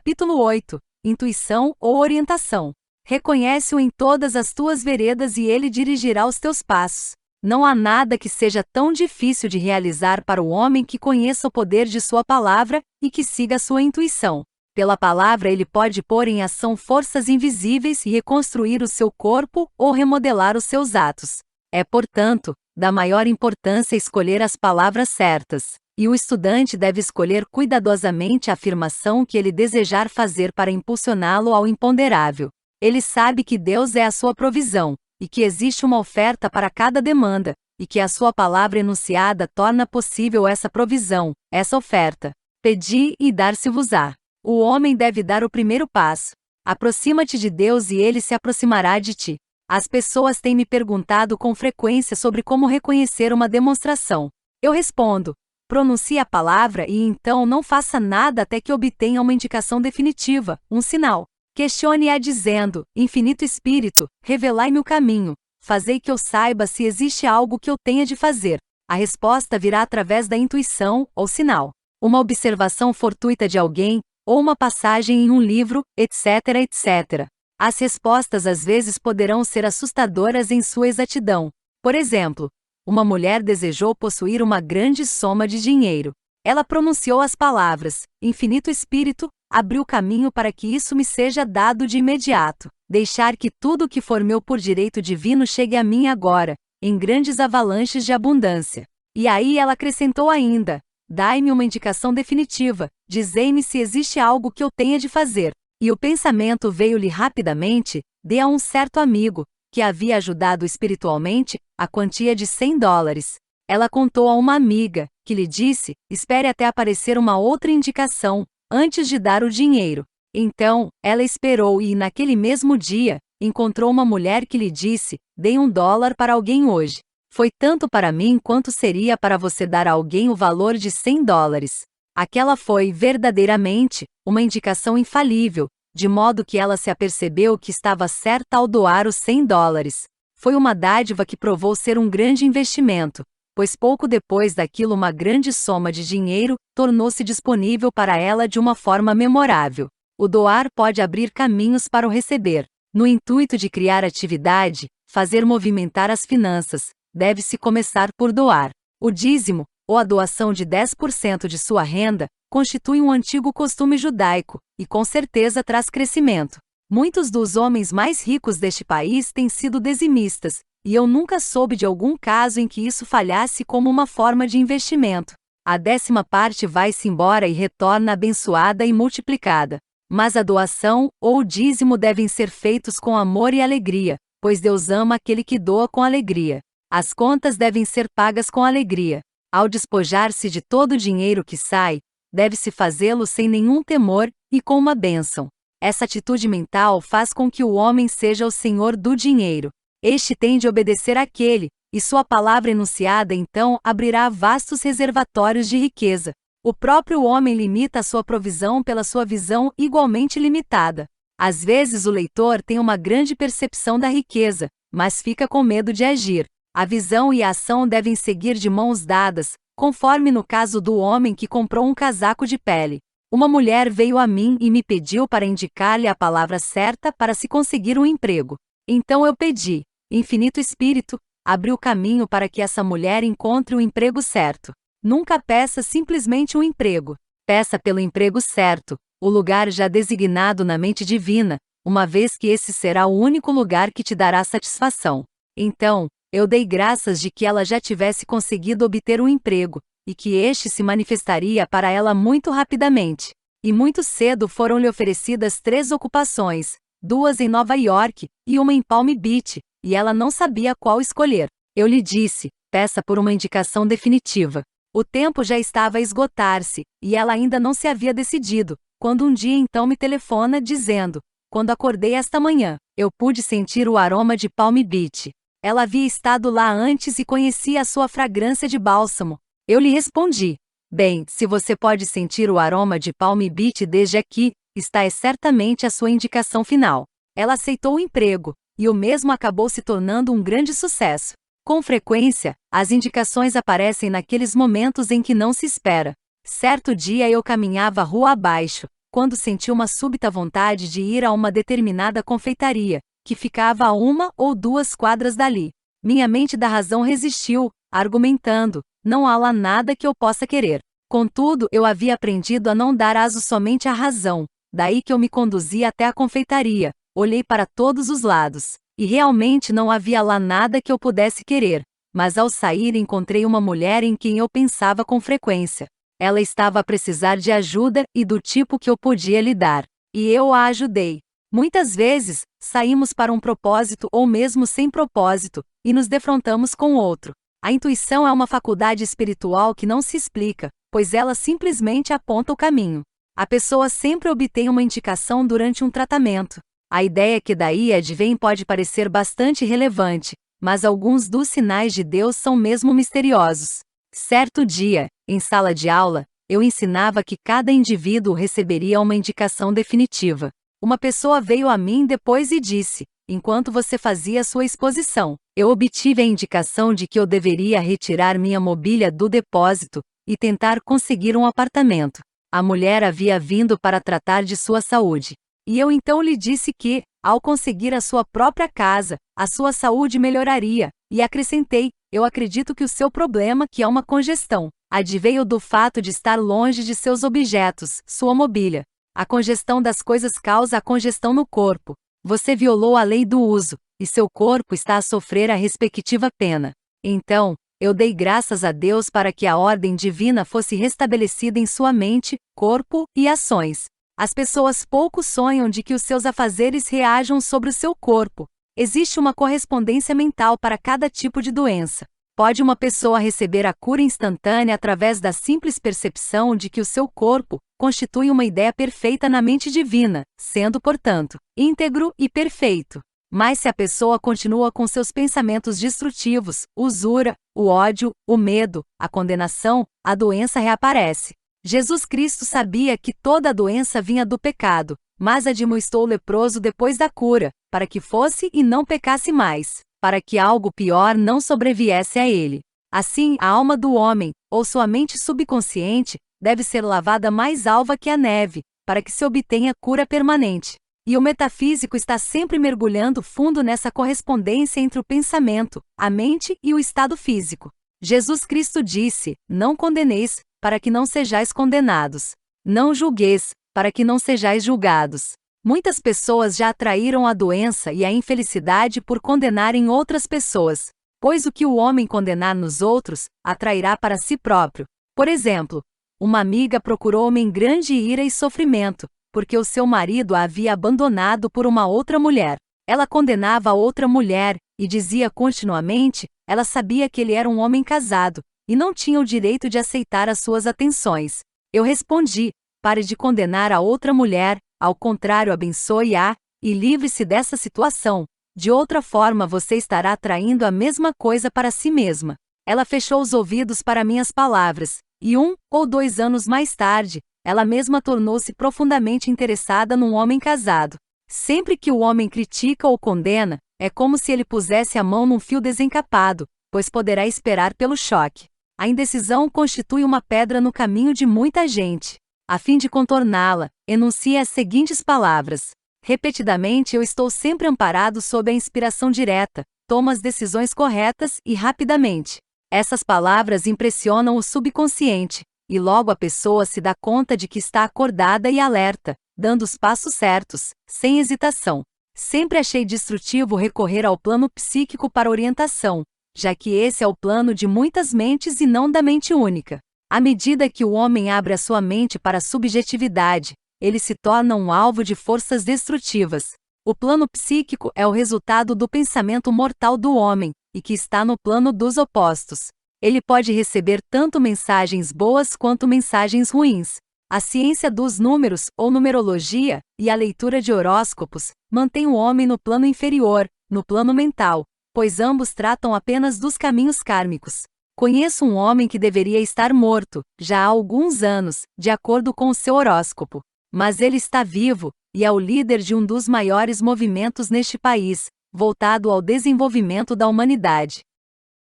Capítulo 8. Intuição ou orientação. Reconhece-o em todas as tuas veredas e ele dirigirá os teus passos. Não há nada que seja tão difícil de realizar para o homem que conheça o poder de sua palavra e que siga sua intuição. Pela palavra ele pode pôr em ação forças invisíveis e reconstruir o seu corpo ou remodelar os seus atos. É, portanto, da maior importância escolher as palavras certas. E o estudante deve escolher cuidadosamente a afirmação que ele desejar fazer para impulsioná-lo ao imponderável. Ele sabe que Deus é a sua provisão, e que existe uma oferta para cada demanda, e que a sua palavra enunciada torna possível essa provisão, essa oferta. Pedi e dar-se-vos-á. O homem deve dar o primeiro passo. Aproxima-te de Deus e ele se aproximará de ti. As pessoas têm me perguntado com frequência sobre como reconhecer uma demonstração. Eu respondo: pronuncie a palavra e então não faça nada até que obtenha uma indicação definitiva, um sinal. Questione-a dizendo: Infinito Espírito, revelai-me o caminho, fazei que eu saiba se existe algo que eu tenha de fazer. A resposta virá através da intuição, ou sinal. Uma observação fortuita de alguém, ou uma passagem em um livro, etc, etc. As respostas às vezes poderão ser assustadoras em sua exatidão. Por exemplo, uma mulher desejou possuir uma grande soma de dinheiro. Ela pronunciou as palavras: Infinito Espírito, abriu o caminho para que isso me seja dado de imediato. Deixar que tudo o que for meu por direito divino chegue a mim agora, em grandes avalanches de abundância. E aí ela acrescentou ainda: dai-me uma indicação definitiva, dizei-me se existe algo que eu tenha de fazer. E o pensamento veio-lhe rapidamente: dê a um certo amigo, que havia ajudado espiritualmente, a quantia de $100. Ela contou a uma amiga, que lhe disse: espere até aparecer uma outra indicação, antes de dar o dinheiro. Então, ela esperou e, naquele mesmo dia, encontrou uma mulher que lhe disse: dei $1 para alguém hoje. Foi tanto para mim quanto seria para você dar a alguém o valor de $100. Aquela foi, verdadeiramente, uma indicação infalível, de modo que ela se apercebeu que estava certa ao doar os $100. Foi uma dádiva que provou ser um grande investimento, pois pouco depois daquilo uma grande soma de dinheiro tornou-se disponível para ela de uma forma memorável. O doar pode abrir caminhos para o receber. No intuito de criar atividade, fazer movimentar as finanças, deve-se começar por doar. O dízimo, ou a doação de 10% de sua renda, constitui um antigo costume judaico, e com certeza traz crescimento. Muitos dos homens mais ricos deste país têm sido dizimistas, e eu nunca soube de algum caso em que isso falhasse como uma forma de investimento. A 10ª parte vai-se embora e retorna abençoada e multiplicada. Mas a doação, ou o dízimo devem ser feitos com amor e alegria, pois Deus ama aquele que doa com alegria. As contas devem ser pagas com alegria. Ao despojar-se de todo o dinheiro que sai, deve-se fazê-lo sem nenhum temor e com uma bênção. Essa atitude mental faz com que o homem seja o senhor do dinheiro. Este tem de obedecer àquele, e sua palavra enunciada então abrirá vastos reservatórios de riqueza. O próprio homem limita a sua provisão pela sua visão igualmente limitada. Às vezes o leitor tem uma grande percepção da riqueza, mas fica com medo de agir. A visão e a ação devem seguir de mãos dadas, conforme no caso do homem que comprou um casaco de pele. Uma mulher veio a mim e me pediu para indicar-lhe a palavra certa para se conseguir um emprego. Então eu pedi: Infinito Espírito, abre o caminho para que essa mulher encontre o emprego certo. Nunca peça simplesmente um emprego. Peça pelo emprego certo, o lugar já designado na mente divina, uma vez que esse será o único lugar que te dará satisfação. Então, eu dei graças de que ela já tivesse conseguido obter um emprego, e que este se manifestaria para ela muito rapidamente. E muito cedo foram-lhe oferecidas 3 ocupações, 2 em Nova York, e uma em Palm Beach, e ela não sabia qual escolher. Eu lhe disse: peça por uma indicação definitiva. O tempo já estava a esgotar-se, e ela ainda não se havia decidido, quando um dia então me telefona dizendo: quando acordei esta manhã, eu pude sentir o aroma de Palm Beach. Ela havia estado lá antes e conhecia a sua fragrância de bálsamo. Eu lhe respondi: bem, se você pode sentir o aroma de Palm Beach desde aqui, esta é certamente a sua indicação final. Ela aceitou o emprego, e o mesmo acabou se tornando um grande sucesso. Com frequência, as indicações aparecem naqueles momentos em que não se espera. Certo dia eu caminhava rua abaixo, quando senti uma súbita vontade de ir a uma determinada confeitaria, que ficava a 1 ou 2 quadras dali. Minha mente da razão resistiu, argumentando: não há lá nada que eu possa querer. Contudo, eu havia aprendido a não dar aso somente à razão, daí que eu me conduzi até a confeitaria, olhei para todos os lados, e realmente não havia lá nada que eu pudesse querer, mas ao sair encontrei uma mulher em quem eu pensava com frequência. Ela estava a precisar de ajuda e do tipo que eu podia lhe dar, e eu a ajudei. Muitas vezes, saímos para um propósito ou mesmo sem propósito, e nos defrontamos com outro. A intuição é uma faculdade espiritual que não se explica, pois ela simplesmente aponta o caminho. A pessoa sempre obtém uma indicação durante um tratamento. A ideia que daí advém pode parecer bastante relevante, mas alguns dos sinais de Deus são mesmo misteriosos. Certo dia, em sala de aula, eu ensinava que cada indivíduo receberia uma indicação definitiva. Uma pessoa veio a mim depois e disse: enquanto você fazia sua exposição, eu obtive a indicação de que eu deveria retirar minha mobília do depósito e tentar conseguir um apartamento. A mulher havia vindo para tratar de sua saúde. E eu então lhe disse que, ao conseguir a sua própria casa, a sua saúde melhoraria, e acrescentei: eu acredito que o seu problema, que é uma congestão, adveio do fato de estar longe de seus objetos, sua mobília. A congestão das coisas causa a congestão no corpo. Você violou a lei do uso, e seu corpo está a sofrer a respectiva pena. Então, eu dei graças a Deus para que a ordem divina fosse restabelecida em sua mente, corpo e ações. As pessoas pouco sonham de que os seus afazeres reajam sobre o seu corpo. Existe uma correspondência mental para cada tipo de doença. Pode uma pessoa receber a cura instantânea através da simples percepção de que o seu corpo constitui uma ideia perfeita na mente divina, sendo, portanto, íntegro e perfeito. Mas se a pessoa continua com seus pensamentos destrutivos, usura, o ódio, o medo, a condenação, a doença reaparece. Jesus Cristo sabia que toda a doença vinha do pecado, mas admoestou o leproso depois da cura, para que fosse e não pecasse mais, para que algo pior não sobreviesse a ele. Assim, a alma do homem, ou sua mente subconsciente, deve ser lavada mais alva que a neve, para que se obtenha cura permanente. E o metafísico está sempre mergulhando fundo nessa correspondência entre o pensamento, a mente e o estado físico. Jesus Cristo disse: não condeneis, para que não sejais condenados. Não julgueis, para que não sejais julgados. Muitas pessoas já atraíram a doença e a infelicidade por condenarem outras pessoas, pois o que o homem condenar nos outros, atrairá para si próprio. Por exemplo, uma amiga procurou-me em grande ira e sofrimento, porque o seu marido a havia abandonado por uma outra mulher. Ela condenava a outra mulher, e dizia continuamente: ela sabia que ele era um homem casado, e não tinha o direito de aceitar as suas atenções. Eu respondi: pare de condenar a outra mulher, ao contrário, abençoe-a, e livre-se dessa situação. De outra forma você estará atraindo a mesma coisa para si mesma. Ela fechou os ouvidos para minhas palavras, e 1 ou 2 anos mais tarde, ela mesma tornou-se profundamente interessada num homem casado. Sempre que o homem critica ou condena, é como se ele pusesse a mão num fio desencapado, pois poderá esperar pelo choque. A indecisão constitui uma pedra no caminho de muita gente. A fim de contorná-la, enuncie as seguintes palavras: repetidamente eu estou sempre amparado sob a inspiração direta, tomo as decisões corretas e rapidamente. Essas palavras impressionam o subconsciente, e logo a pessoa se dá conta de que está acordada e alerta, dando os passos certos, sem hesitação. Sempre achei destrutivo recorrer ao plano psíquico para orientação, já que esse é o plano de muitas mentes e não da mente única. À medida que o homem abre a sua mente para a subjetividade, ele se torna um alvo de forças destrutivas. O plano psíquico é o resultado do pensamento mortal do homem, e que está no plano dos opostos. Ele pode receber tanto mensagens boas quanto mensagens ruins. A ciência dos números, ou numerologia, e a leitura de horóscopos, mantém o homem no plano inferior, no plano mental, pois ambos tratam apenas dos caminhos kármicos. Conheço um homem que deveria estar morto, já há alguns anos, de acordo com o seu horóscopo. Mas ele está vivo, e é o líder de um dos maiores movimentos neste país, voltado ao desenvolvimento da humanidade.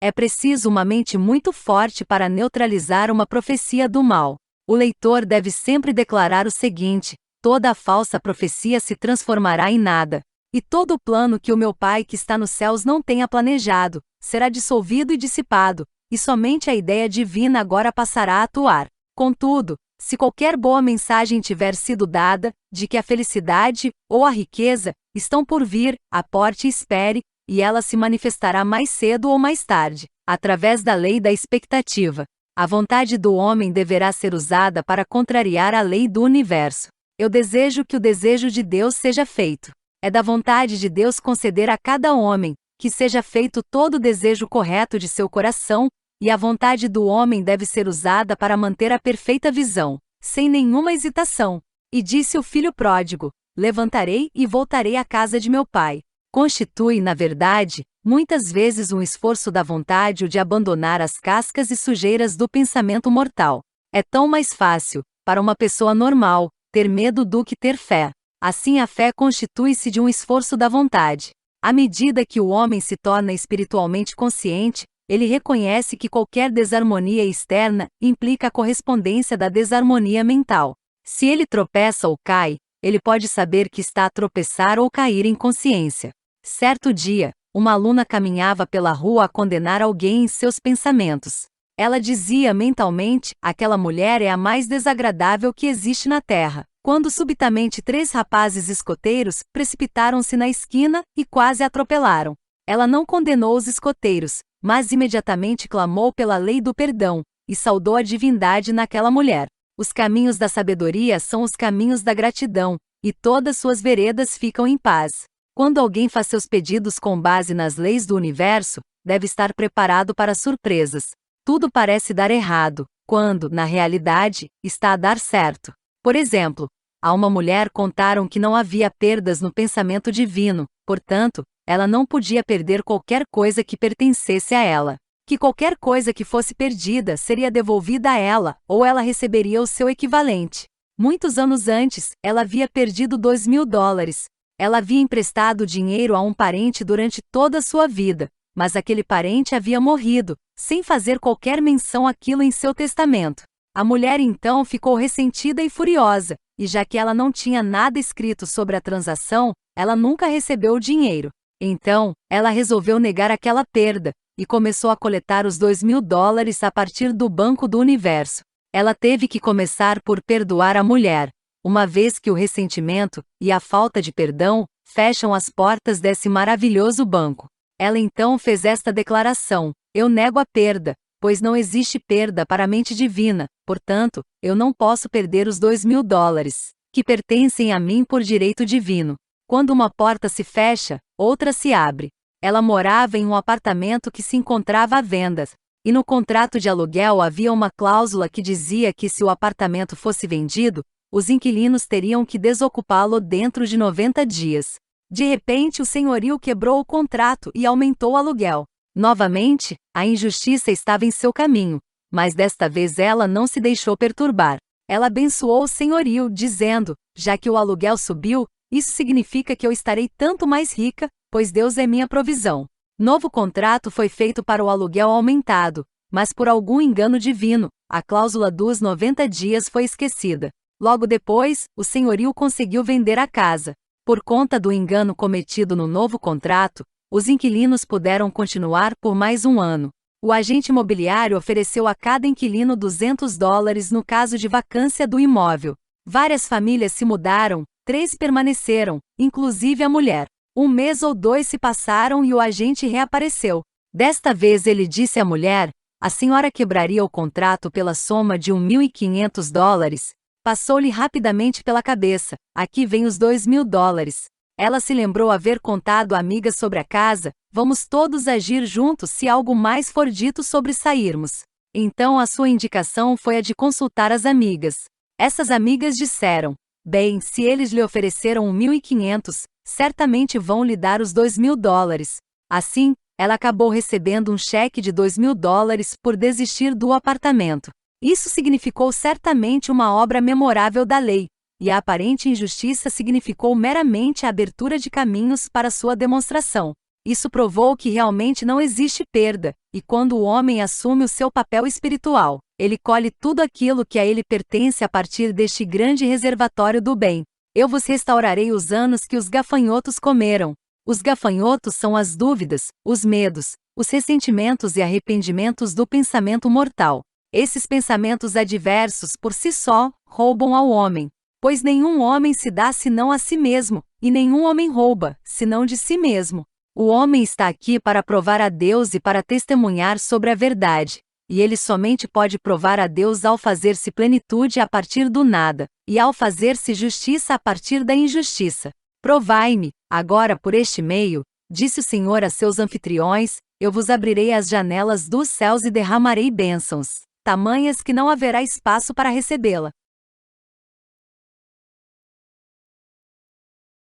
É preciso uma mente muito forte para neutralizar uma profecia do mal. O leitor deve sempre declarar o seguinte: toda a falsa profecia se transformará em nada. E todo o plano que o meu Pai que está nos céus não tenha planejado, será dissolvido e dissipado, e somente a ideia divina agora passará a atuar. Contudo, se qualquer boa mensagem tiver sido dada, de que a felicidade, ou a riqueza, estão por vir, aporte e espere, e ela se manifestará mais cedo ou mais tarde, através da lei da expectativa. A vontade do homem deverá ser usada para contrariar a lei do universo. Eu desejo que o desejo de Deus seja feito. É da vontade de Deus conceder a cada homem, que seja feito todo o desejo correto de seu coração, e a vontade do homem deve ser usada para manter a perfeita visão, sem nenhuma hesitação. E disse o filho pródigo: levantarei e voltarei à casa de meu pai. Constitui, na verdade, muitas vezes um esforço da vontade o de abandonar as cascas e sujeiras do pensamento mortal. É tão mais fácil, para uma pessoa normal, ter medo do que ter fé. Assim a fé constitui-se de um esforço da vontade. À medida que o homem se torna espiritualmente consciente, ele reconhece que qualquer desarmonia externa implica a correspondência da desarmonia mental. Se ele tropeça ou cai, ele pode saber que está a tropeçar ou cair em consciência. Certo dia, uma aluna caminhava pela rua a condenar alguém em seus pensamentos. Ela dizia mentalmente: aquela mulher é a mais desagradável que existe na terra. Quando subitamente 3 rapazes escoteiros precipitaram-se na esquina e quase a atropelaram. Ela não condenou os escoteiros, mas imediatamente clamou pela lei do perdão, e saudou a divindade naquela mulher. Os caminhos da sabedoria são os caminhos da gratidão, e todas suas veredas ficam em paz. Quando alguém faz seus pedidos com base nas leis do universo, deve estar preparado para surpresas. Tudo parece dar errado, quando, na realidade, está a dar certo. Por exemplo, a uma mulher contaram que não havia perdas no pensamento divino, portanto, ela não podia perder qualquer coisa que pertencesse a ela. Que qualquer coisa que fosse perdida seria devolvida a ela, ou ela receberia o seu equivalente. Muitos anos antes, ela havia perdido $2.000. Ela havia emprestado dinheiro a um parente durante toda a sua vida, mas aquele parente havia morrido, sem fazer qualquer menção àquilo em seu testamento. A mulher então ficou ressentida e furiosa, e já que ela não tinha nada escrito sobre a transação, ela nunca recebeu o dinheiro. Então, ela resolveu negar aquela perda, e começou a coletar os $2.000 a partir do Banco do Universo. Ela teve que começar por perdoar a mulher, uma vez que o ressentimento e a falta de perdão fecham as portas desse maravilhoso banco. Ela então fez esta declaração: eu nego a perda, pois não existe perda para a mente divina, portanto, eu não posso perder os $2.000, que pertencem a mim por direito divino. Quando uma porta se fecha, outra se abre. Ela morava em um apartamento que se encontrava à venda, e no contrato de aluguel havia uma cláusula que dizia que se o apartamento fosse vendido, os inquilinos teriam que desocupá-lo dentro de 90 dias. De repente o senhorio quebrou o contrato e aumentou o aluguel. Novamente, a injustiça estava em seu caminho, mas desta vez ela não se deixou perturbar. Ela abençoou o senhorio, dizendo: já que o aluguel subiu, isso significa que eu estarei tanto mais rica, pois Deus é minha provisão. Novo contrato foi feito para o aluguel aumentado, mas por algum engano divino, a cláusula dos 90 dias foi esquecida. Logo depois, o senhorio conseguiu vender a casa. Por conta do engano cometido no novo contrato, os inquilinos puderam continuar por mais um ano. O agente imobiliário ofereceu a cada inquilino $200 no caso de vacância do imóvel. Várias famílias se mudaram, 3 permaneceram, inclusive a mulher. 1 mês ou 2 se passaram e o agente reapareceu. Desta vez ele disse à mulher: a senhora quebraria o contrato pela soma de $1.500? Passou-lhe rapidamente pela cabeça: aqui vem os $2.000. Ela se lembrou haver contado a amigas sobre a casa: vamos todos agir juntos se algo mais for dito sobre sairmos. Então a sua indicação foi a de consultar as amigas. Essas amigas disseram: bem, se eles lhe ofereceram 1.500, certamente vão lhe dar os $2.000. Assim, ela acabou recebendo um cheque de $2.000 por desistir do apartamento. Isso significou certamente uma obra memorável da lei, e a aparente injustiça significou meramente a abertura de caminhos para sua demonstração. Isso provou que realmente não existe perda, e quando o homem assume o seu papel espiritual, ele colhe tudo aquilo que a ele pertence a partir deste grande reservatório do bem. Eu vos restaurarei os anos que os gafanhotos comeram. Os gafanhotos são as dúvidas, os medos, os ressentimentos e arrependimentos do pensamento mortal. Esses pensamentos adversos por si só roubam ao homem, pois nenhum homem se dá senão a si mesmo, e nenhum homem rouba, senão de si mesmo. O homem está aqui para provar a Deus e para testemunhar sobre a verdade, e ele somente pode provar a Deus ao fazer-se plenitude a partir do nada, e ao fazer-se justiça a partir da injustiça. Provai-me, agora por este meio, disse o Senhor a seus anfitriões, eu vos abrirei as janelas dos céus e derramarei bênçãos, tamanhas que não haverá espaço para recebê-la.